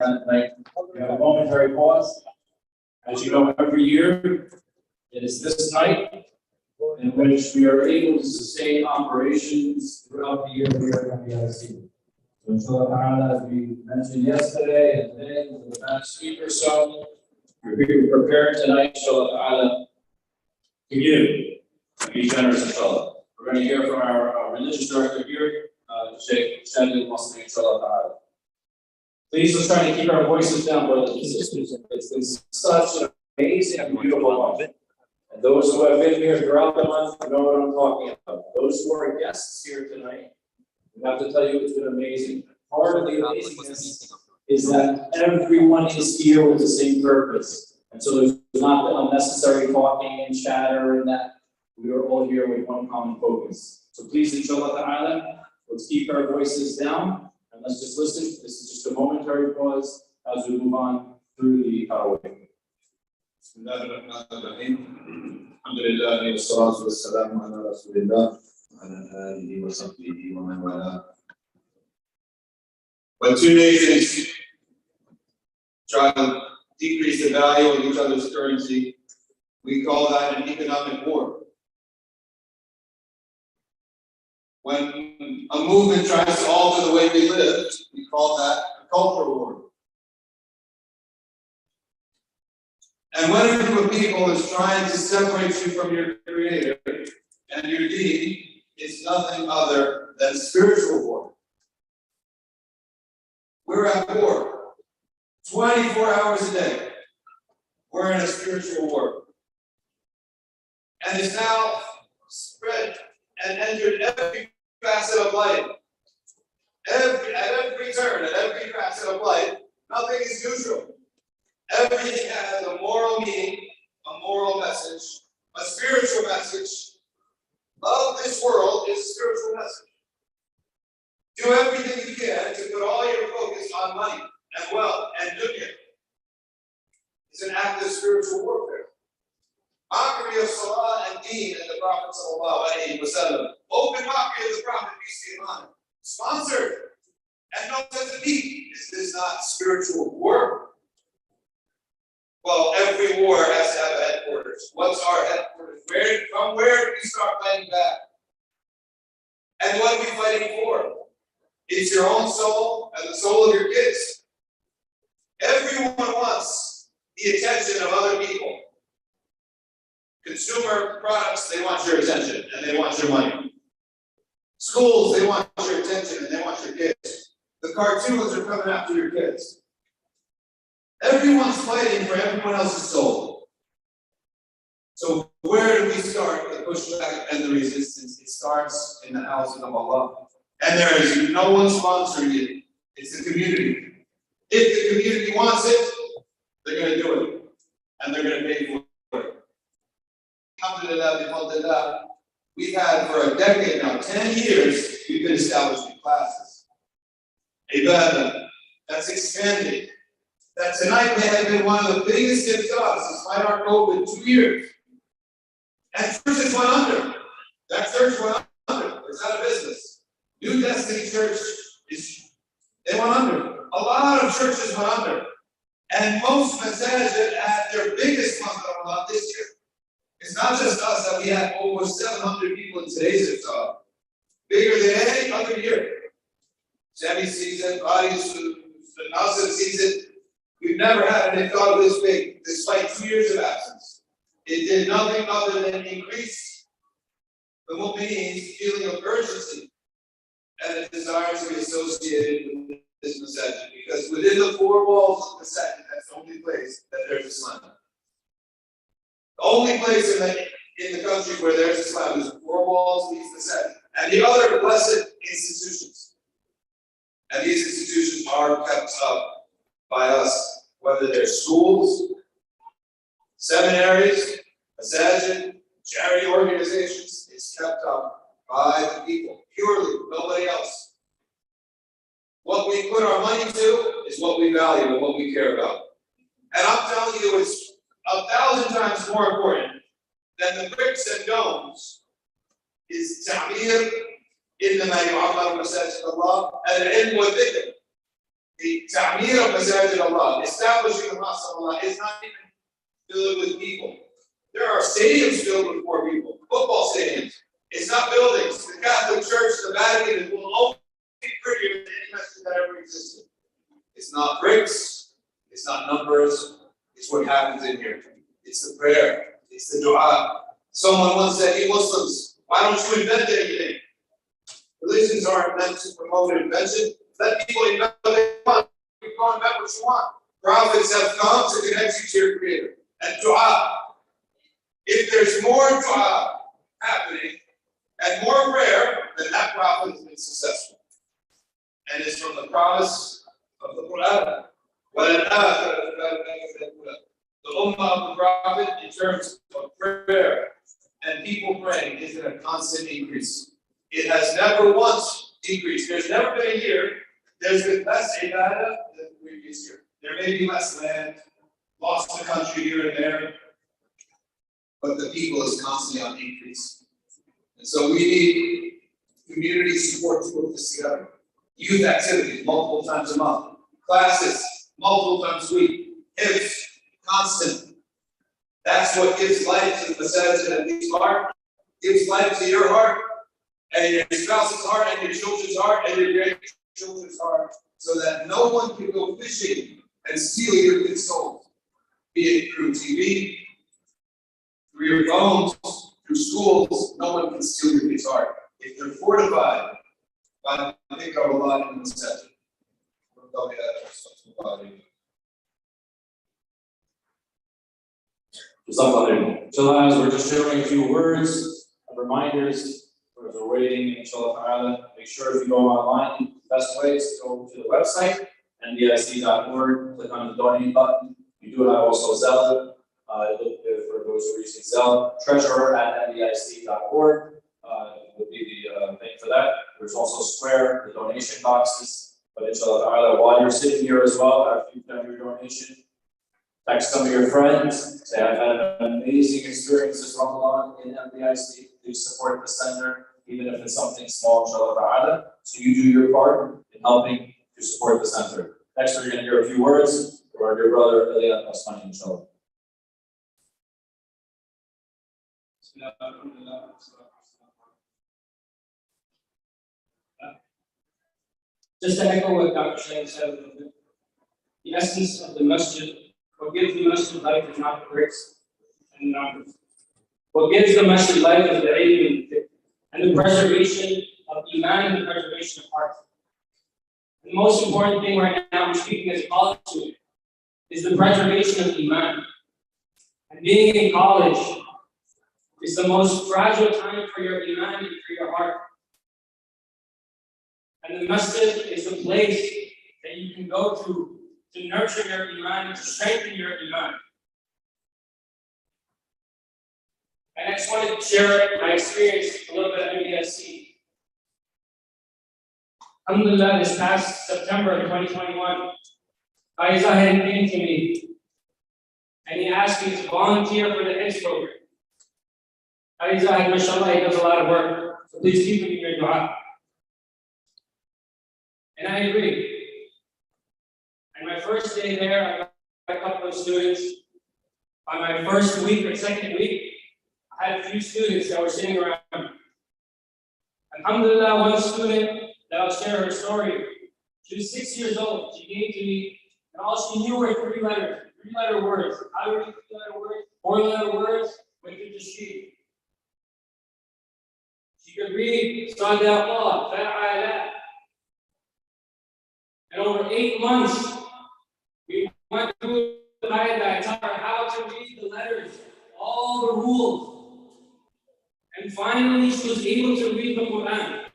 Tonight, we have a momentary pause. As you know, every year, it is this night in which we are able to sustain operations throughout the year here at NBIC. So inshallah ta'ala, as we mentioned yesterday and today, for the past week or so, we're prepared tonight, inshallah ta'ala, to give and be generous, inshallah. We're going to hear from our religious director here, Sheikh Shadi al-Masri, inshallah ta'ala. Please, let's try to keep our voices down, brothers and sisters. It's been such an amazing and beautiful month. And those who have been here throughout the month know what I'm talking about. Those who are guests here tonight, I have to tell you, it's been amazing. Part of the amazingness is that everyone is here with the same purpose. And so there's not the unnecessary talking and chatter and that. We are all here with one common focus. So please, inshallah ta'ala, let's keep our voices down. And let's just listen. This is just a momentary pause as we move on through the Tarawih. Bismillahirrahmanirrahim. Alhamdulillah wa salatu wa salam ala Rasulillah wa ala alihi wa sahbihi wa man wala. When two nations try to decrease the value of each other's currency, we call that an economic war. When a movement tries to alter the way we live, we call that a cultural war. And when a group of people is trying to separate you from your creator and your deed, it's nothing other than spiritual war. We're at war 24 hours a day. We're in a spiritual war. And it's now spread and entered every facet of life. At every turn, at every facet of life, nothing is neutral. Everything has a moral meaning, a moral message, a spiritual message. Love this world is a spiritual message. Do everything you can to put all your focus on money and wealth and dunya. It's an act of spiritual warfare. Mockery of Salah and Deen and the Prophet ﷺ. Open mockery of the Prophet, peace be upon him. Sponsored. And no sense of need. Is this not spiritual war? Well, every war has to have a headquarters. What's our headquarters? From where do we start fighting back? And what are we fighting for? It's your own soul and the soul of your kids. Everyone wants the attention of other people. Consumer products, they want your attention and they want your money. Schools, they want your attention and they want your kids. The cartoons are coming after your kids. Everyone's fighting for everyone else's soul. So where do we start the pushback and the resistance? It starts in the house of Allah. And there is no one sponsoring it. It's the community. If the community wants it, they're going to do it. And they're going to pay for it. Alhamdulillah, we've had for a decade now, 10 years, we've been establishing classes. Ibadah, that's expanding. That tonight may have been one of the biggest iftars despite our COVID 2 years. And churches went under. That church went under. It's out of business. New Destiny Church, they went under. A lot of churches went under. And most masajid had their biggest month of Ramadan this year. It's not just us that we had over 700 people in today's iftar. Bigger than any other year. Semi-season, the Nasr season. We've never had an iftar this big, despite 2 years of absence. It did nothing other than increase the mu'mineen's feeling of urgency and a desire to be associated with this masjid. Because within the four walls of the masjid, that's the only place that there's Islam. The only place in the country where there's Islam is the four walls of these masjid. And the other blessed institutions. And these institutions are kept up by us, whether they're schools, seminaries, masajid, charity organizations, it's kept up by the people, purely, nobody else. What we put our money to is what we value and what we care about. And I'm telling you, it's 1,000 times more important than the bricks and domes is ta'mir إنما يعمر مساجد الله العلم والذكر. The ta'mir of masajid Allah, establishing the mosque of Allah, is not even filled with people. There are stadiums filled with poor people, football stadiums. It's not buildings. The Catholic Church, the Vatican, will always be prettier than any masjid that ever existed. It's not bricks, it's not numbers, it's what happens in here. It's the prayer, it's the dua. Someone once said, "Hey Muslims, why don't you invent anything? Religions aren't meant to promote invention. Let people invent what they want. You go invent what you want. Prophets have come to connect you to your Creator. And dua. If there's more dua happening and more prayer, then that prophet has been successful. And it's from the promise of the Quran. The ummah of the prophet in terms of prayer and people praying is in a constant increase. It has never once decreased. There's never been a year there's been less ibadah than the previous year. There may be less land, lost to country here and there, but the people is constantly on increase. And so we need community support to put this together. Youth activities multiple times a month, classes multiple times a week, hifz, constant. That's what gives life to the masajid and these heart, gives life to your heart, and your spouse's heart, and your children's heart, and your grandchildren's heart, so that no one can go fishing and steal your good souls, be it through TV, through your phones, through schools. No one can steal your kids' heart if they're fortified by the dhikr of Allah in the masajid. Inshallah, as we're just sharing a few words of reminders as we're waiting, inshallah ta'ala, make sure if you go online, the best way is to go to the website, NBIC.org, click on the donate button. You do have also Zelle, for those who are using Zelle, treasurer@NBIC.org would be the thing for that. There's also Square, the donation boxes, but inshallah ta'ala, while you're sitting here as well, after you've done your donation, text some of your friends, say, I've had an amazing experience this Ramadan in NBIC. Please support the center, even if it's something small, inshallah ta'ala. So you do your part in helping to support the center. Next, we're going to hear a few words from our dear brother, Ilya Osmani, inshallah. Just to echo what Dr. Shaykh said, the essence of the masjid, what gives the masjid life is not the bricks and the numbers. What gives the masjid life is the ilm and the preservation of iman and the preservation of heart. And the most important thing right now, I'm speaking as a college student, is the preservation of iman. And being in college is the most fragile time for your iman and for your heart. And the masjid is the place that you can go to nurture your iman, to strengthen your iman. And I just wanted to share my experience a little bit at NBIC. Alhamdulillah, this past September of 2021, Zahid came to me and he asked me to volunteer for the hifz program. Zahid, mashallah, he does a lot of work, so please keep him in your dua. And I agreed. And my first day there, I got a couple of students. By my first week or second week, I had a few students that were sitting around. Alhamdulillah, one student that I'll share her story. She was 6 years old. She came to me, and all she knew were three-letter words. How do you read three-letter words? Four-letter words with the tashreed. She could read Sadaqah, Fa'ala. And over 8 months, we went through the night and I taught her how to read the letters, all the rules. And finally, she was able to read the Quran.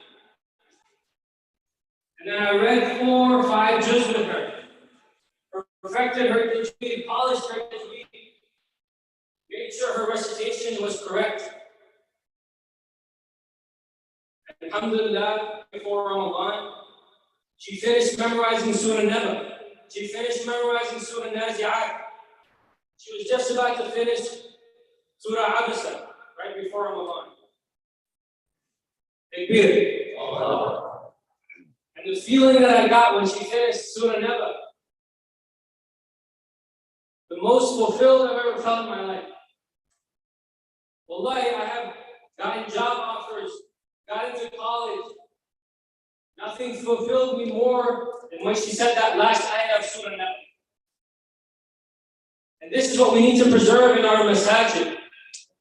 And then I read 4 or 5 juz with her, perfected her tajweed, polished her tajweed, made sure her recitation was correct. And alhamdulillah, before Ramadan, she finished memorizing Surah Naba. She finished memorizing Surah Nazi'at. She was just about to finish Surah Abasa right before Ramadan. And the feeling that I got when she finished Surah Naba, the most fulfilled I've ever felt in my life. Wallahi, I have gotten job offers, got into college. Nothing fulfilled me more than when she said that last ayah of Surah Naba. And this is what we need to preserve in our masajid.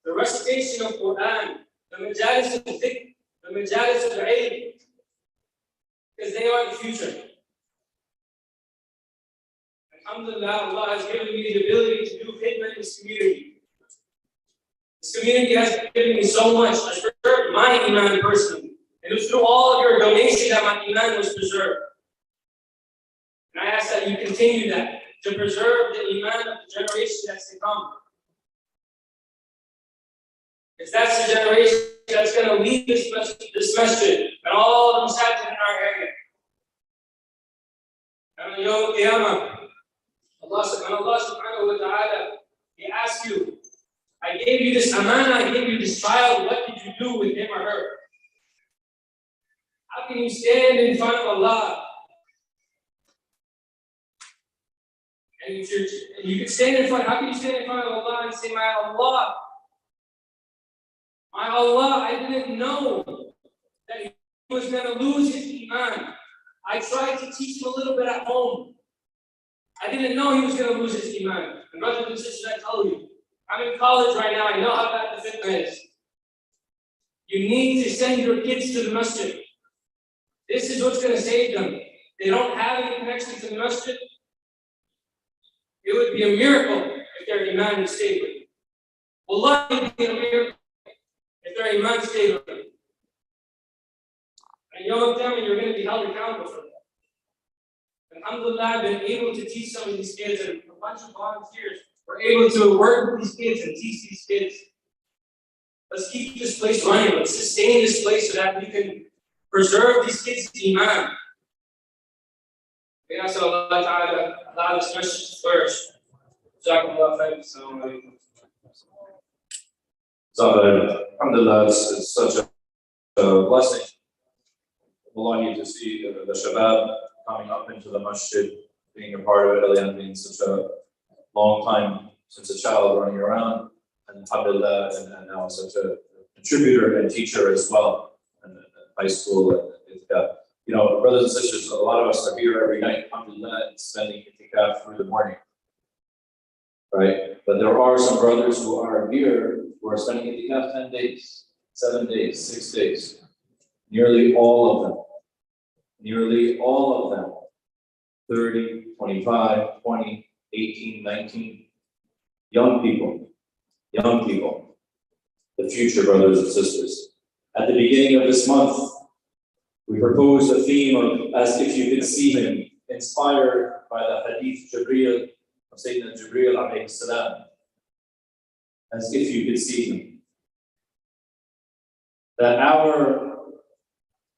The recitation of Quran, the majalis of dhikr, the majalis of ilm, because they are the future. Alhamdulillah, Allah has given me the ability to do khidmah in this community. This community has given me so much. I preserved my iman personally. And it was through all of your donation that my iman was preserved. And I ask that you continue that, to preserve the iman of the generation that's to come. Because that's the generation that's going to lead this masjid and all the masajid in our area. And Yawm al-Qiyamah, Allah subhanahu wa ta'ala, He asks you, I gave you this amana, I gave you this child, what did you do with him or her? How can you stand in front of Allah? And you can stand in front, how can you stand in front of Allah and say, my Allah, I didn't know that he was going to lose his iman. I tried to teach him a little bit at home. I didn't know he was going to lose his iman. And brothers and sisters, I tell you, I'm in college right now. I know how bad the fitna is. You need to send your kids to the masjid. This is what's going to save them. They don't have any connection to the masjid. It would be a miracle if their iman is stable. Wallah, it would be a miracle if their iman is stable. And Yawm al-Qiyamah, you're going to be held accountable for that. Alhamdulillah, I've been able to teach some of these kids, and a bunch of volunteers were able to work with these kids and teach these kids. Let's keep this place running. Let's sustain this place so that we can preserve these kids' iman. May Allah Ta'ala allow this message to flourish. Jazakumullah khair. Assalamu alaikum. Alhamdulillah, it's such a blessing. Allah, to see the shabab coming up into the masjid, being a part of it, and being such a long time since a child running around, and alhamdulillah, and now such a contributor and teacher as well, and high school. And it's got, you know, brothers and sisters, a lot of us are here every night, alhamdulillah, and spending itikaf through the morning, right? But there are some brothers who are here who are spending itikaf 10 days, 7 days, 6 days. Nearly all of them. 30, 25, 20, 18, 19. Young people. The future, brothers and sisters. At the beginning of this month, we proposed a theme of as if you could see him, inspired by the hadith Jibreel of Sayyidina Jibreel alayhi salam. As if you could see him. That our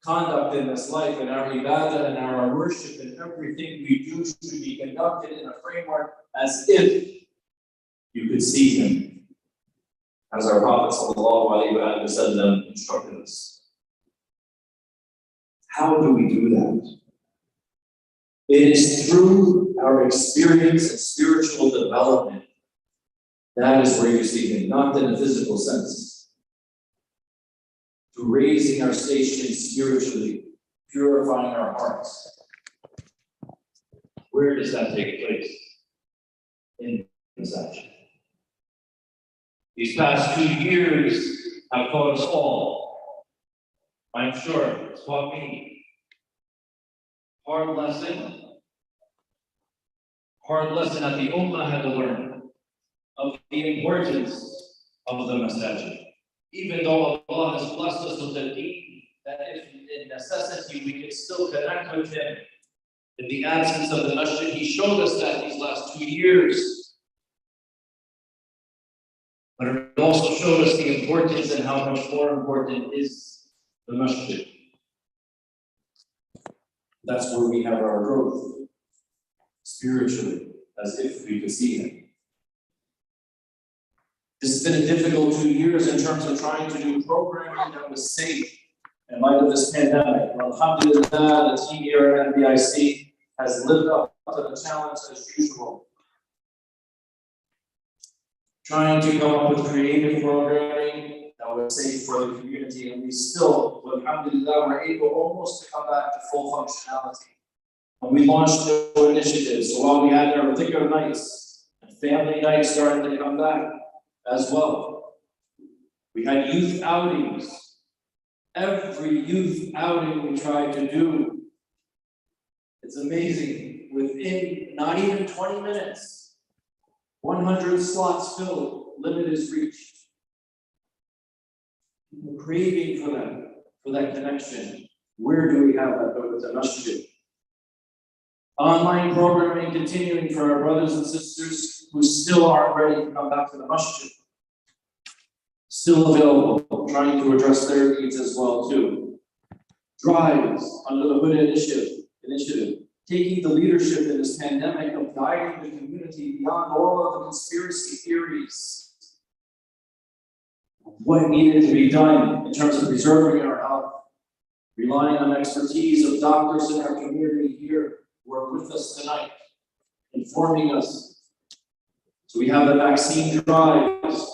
conduct in this life and our ibadah and our worship and everything we do should be conducted in a framework as if you could see him. As our Prophet ﷺ instructed us. How do we do that? It is through our experience and spiritual development. That is where you see him, not in a physical sense. To raising our station spiritually, purifying our hearts. Where does that take place? In masjid. These past 2 years have taught us all. I'm sure it's taught me. Hard lesson that the Ummah had to learn of the importance of the masjid. Even though Allah has blessed us with a deen, that if in necessity we can still connect with Him. In the absence of the masjid, He showed us that these last 2 years. But it also showed us the importance and how much more important is the masjid. That's where we have our growth, spiritually, as if we could see Him. This has been a difficult 2 years in terms of trying to do programming that was safe in light of this pandemic. Alhamdulillah, the team here at NBIC has lived up to the challenge as usual. Trying to come up with creative programming that was safe for the community, and we still, alhamdulillah, were able almost to come back to full functionality. And we launched new initiatives. So while we had our particular nights, and family nights starting to come back as well. We had youth outings. Every youth outing we tried to do, it's amazing. Within not even 20 minutes, 100 slots filled, limit is reached. People craving for that connection. Where do we have that? With the masjid. Online programming continuing for our brothers and sisters who still aren't ready to come back to the masjid. Still available, trying to address their needs as well too. Drives under the Hood initiative, taking the leadership in this pandemic of guiding the community beyond all of the conspiracy theories. What needed to be done in terms of preserving our health, relying on expertise of doctors in our community here who are with us tonight, informing us. So we have the vaccine drives,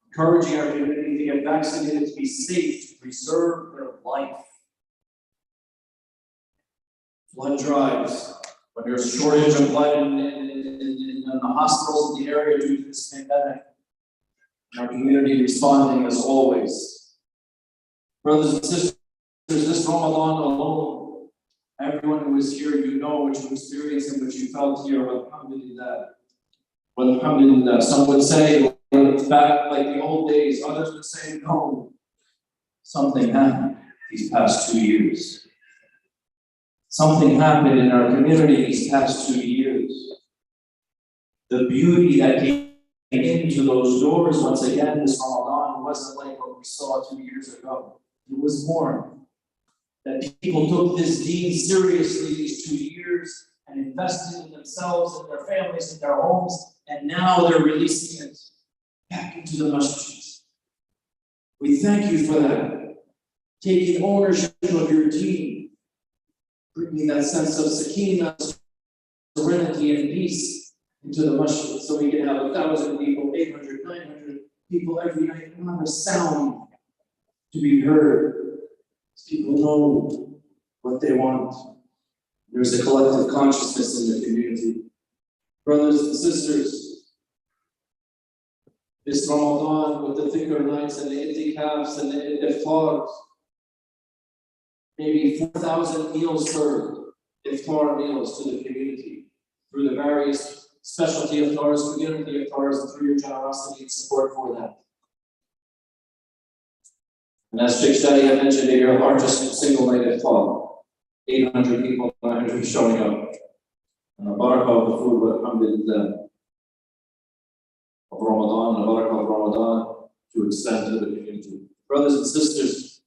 encouraging our community to get vaccinated, to be safe, to preserve their life. Blood drives, when there's a shortage of blood in the hospitals in the area due to this pandemic. And our community responding as always. Brothers and sisters, this Ramadan alone, everyone who is here, you know what you experienced and what you felt here. Alhamdulillah. Alhamdulillah. Some would say, back like the old days. Others would say, no, something happened these past 2 years. Something happened in our community these past 2 years. The beauty that came into those doors once again this Ramadan wasn't like what we saw 2 years ago. It was more that people took this deen seriously these 2 years and invested in themselves and their families and their homes, and now they're releasing it back into the masjid. We thank you for that. Taking ownership of your deen, bringing that sense of sakina, serenity, and peace into the masjid, so we can have 1,000 people, 800, 900 people every night, not a sound to be heard. People know what they want. There's a collective consciousness in the community. Brothers and sisters, this Ramadan with the dhikr nights and the itikafs and the iftars, maybe 4,000 meals served, iftar meals to the community through the various specialty iftars, community iftars, and through your generosity and support for that. And as Sheikh Shadi had mentioned, your largest single night iftar, 800 people, 900 showing up. And the barakah of the food, alhamdulillah, of Ramadan, and the barakah of Ramadan to extend to the community. Brothers and sisters,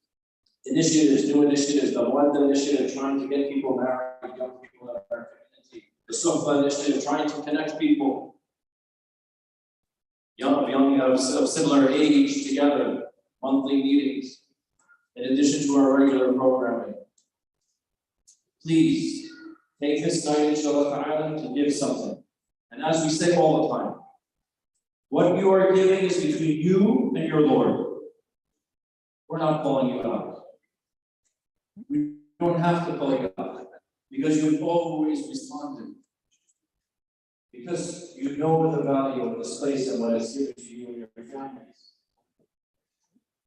initiatives, new initiatives, the Muadda initiative, trying to get people married, young people in our community. The Sufa initiative, trying to connect people, young of similar age together, monthly meetings, in addition to our regular programming. Please take this night, inshallah ta'ala, to give something. And as we say all the time, what you are giving is between you and your Lord. We're not calling you out. We don't have to call you out because you've always responded. Because you know the value of this place and what it's given to you and your families.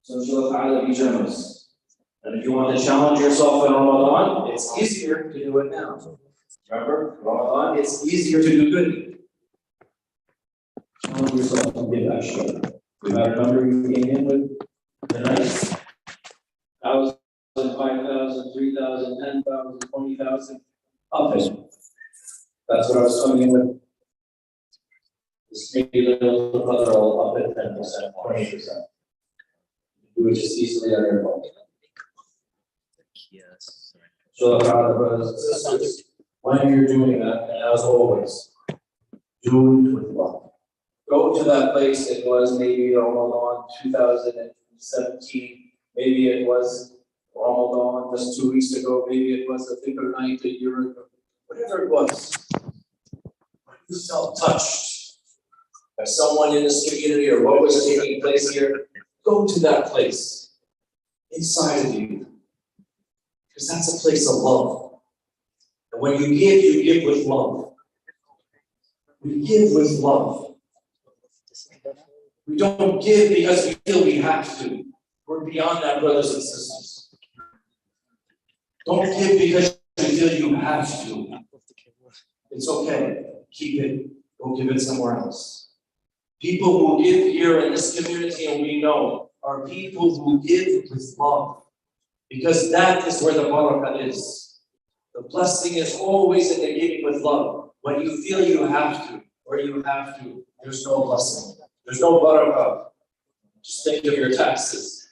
So inshallah ta'ala, be generous. And if you want to challenge yourself in Ramadan, it's easier to do it now. Remember, Ramadan, it's easier to do good. Challenge yourself and give extra. We had a number you came in with tonight. 1,000, 5,000, 3,000, 10,000, 20,000. Up it. That's what I was coming in with. This maybe little brother will up it 10%, 20%. Do it just easily on your phone. Yes. So, brothers and sisters, when you're doing that, and as always, do it with love. Go to that place. It was maybe Ramadan 2017, maybe it was Ramadan, just 2 weeks ago, maybe it was a thicker night a year ago, whatever it was. You felt touched by someone in this community or what was taking place here, go to that place inside of you. Because that's a place of love. And when you give with love. We give with love. We don't give because we feel we have to. We're beyond that, brothers and sisters. Don't give because you feel you have to. It's okay. Keep it. Go give it somewhere else. People who give here in this community, and we know, are people who give with love. Because that is where the barakah is. The blessing is always in the giving with love. When you feel you have to, or you have to, there's no blessing. There's no barakah. Just think of your taxes.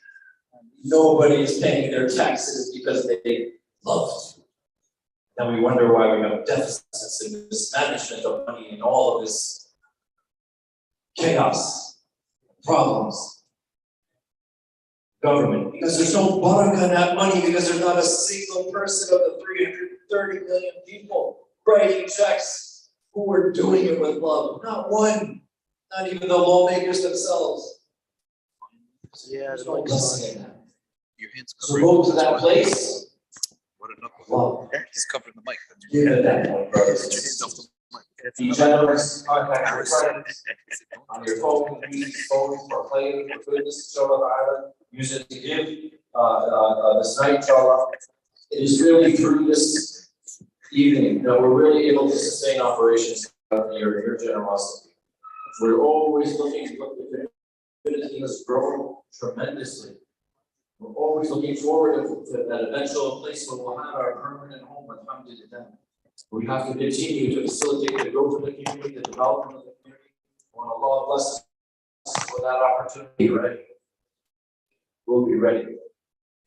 Nobody is paying their taxes because they love to. Then we wonder why we have deficits in mismanagement of money and all of this chaos, problems. Government, because there's no barakah in that money, because there's not a single person of the 330 million people writing checks who are doing it with love. Not one. Not even the lawmakers themselves. So there's no blessing in that. Your hands So go to that place. What a knuckle. Love. He's covering the mic. Give at that point, brothers and Get your hands off sisters. the mic. Be generous, contact your friends on your phone, use these phones for playing for goodness, inshallah, use it to give this night, inshallah. It is really through this evening that we're really able to sustain operations of your generosity. We're always looking, the community has grown tremendously. We're always looking forward to that eventual place where we'll have our permanent home, alhamdulillah. We have to continue to facilitate the growth of the community, the development of the community. When Allah blesses us with that opportunity, right? We'll be ready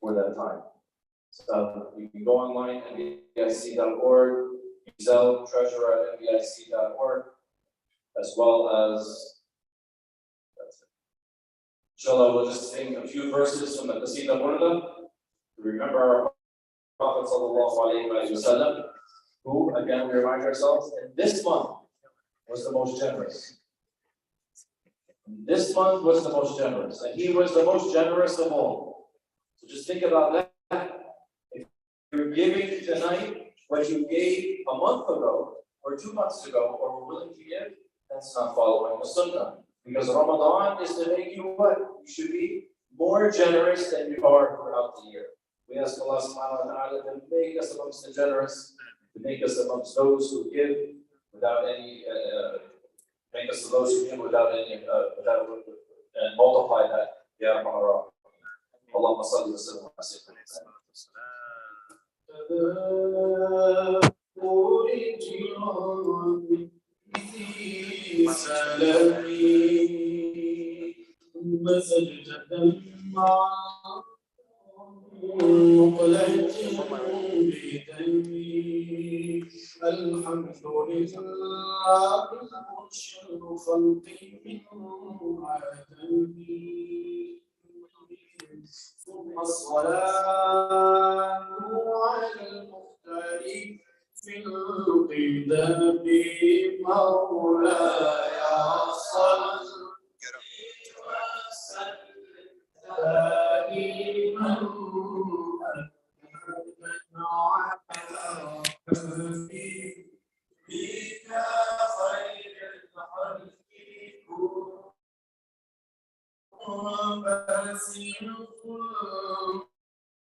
for that time. So you can go online, NBIC.org, Zell, treasurer at NBIC.org, as well as, that's it. Inshallah, we'll just sing a few verses from the Qasida Burda to remember our Prophet sallallahu alayhi wa sallam, who, again, we remind ourselves, and this month was the most generous. This month was the most generous, and he was the most generous of all. So just think about that. If you're giving tonight what you gave a month ago, or 2 months ago, or were willing to give, that's not following the sunnah. Because Ramadan is to make you what? You should be more generous than you are throughout the year. We ask Allah subhanahu wa ta'ala to make us amongst the generous, to make us amongst those who give without any, make us those who give without any, and multiply that. Ya Rahman. Allahumma salli wa sallam ala sayyidina الحمد لله مرشد خلقي من عدمي ثم الصلاة على المختار في القدم مولاي صل دائما بك خير الخلق باسل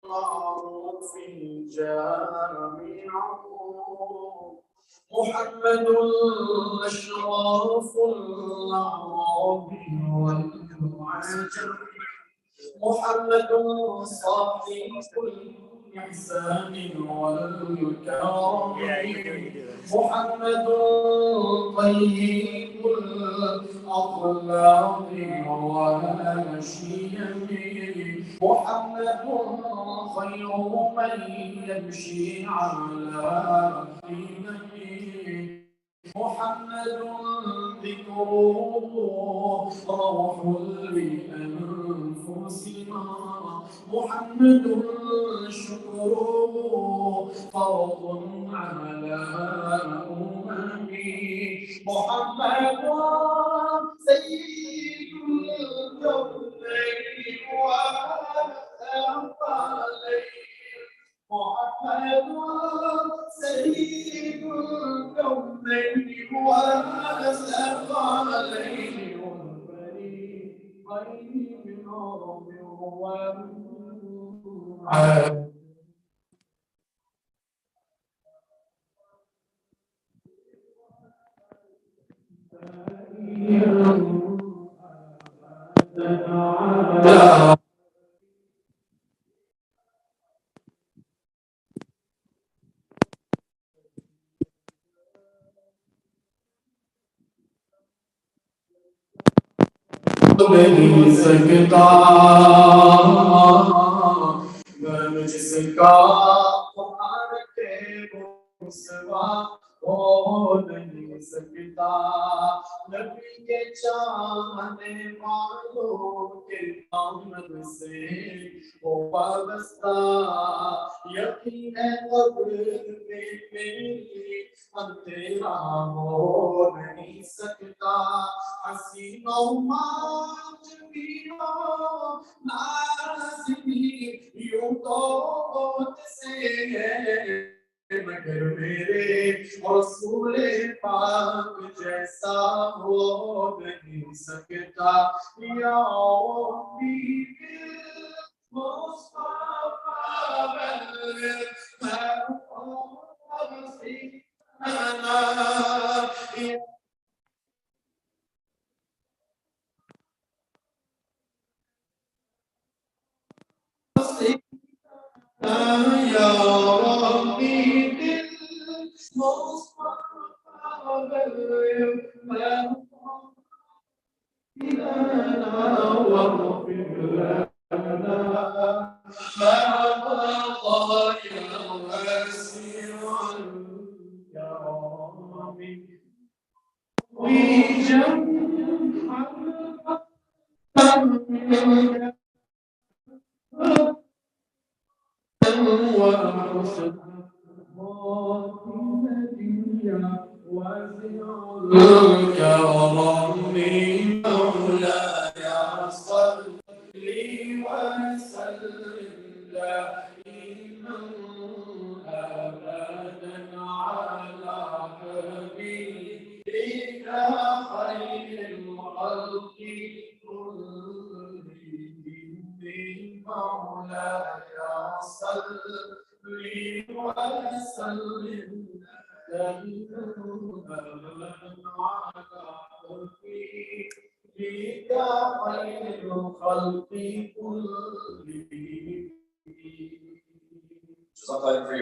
معروف جامع محمد أشراف الأعراب والعجم محمد صاحب الإحسان والكرم محمد طيب الأخلاق والشيم محمد خير من يمشي على قدمه محمد ذكره روح لأنفسنا محمد شكره فرض على أممي محمد سيد الكونين والثقلين محمد سيد الكونين والثقلين والفريقين من رب وعاد नहीं सकता मैं जिसका तुम्हारे के सिवा हो नहीं सकता नबी के चाहने वालों के दामन से वो वाबस्ता यकीन है कब्र में मेरी अंधेरा हो नहीं सकता हसीनों मांझ पीनो नाज़नी यूं तो से मगर मेरे रसूल पाक जैसा हो नहीं सकता या रब्बी मुस्तफा يا ربي بالمصطفى بلغ ما لنا واغفر لنا ما مضى يا واسع يا ربي وجمع وأرشد كرمني مولاي صل وسلم دائما أبدا على حبيبك خير الخلق كلهم مولاي صل وسلم دائما أبدا على حبيبك خير الخلق كلهم. Jazakallah for your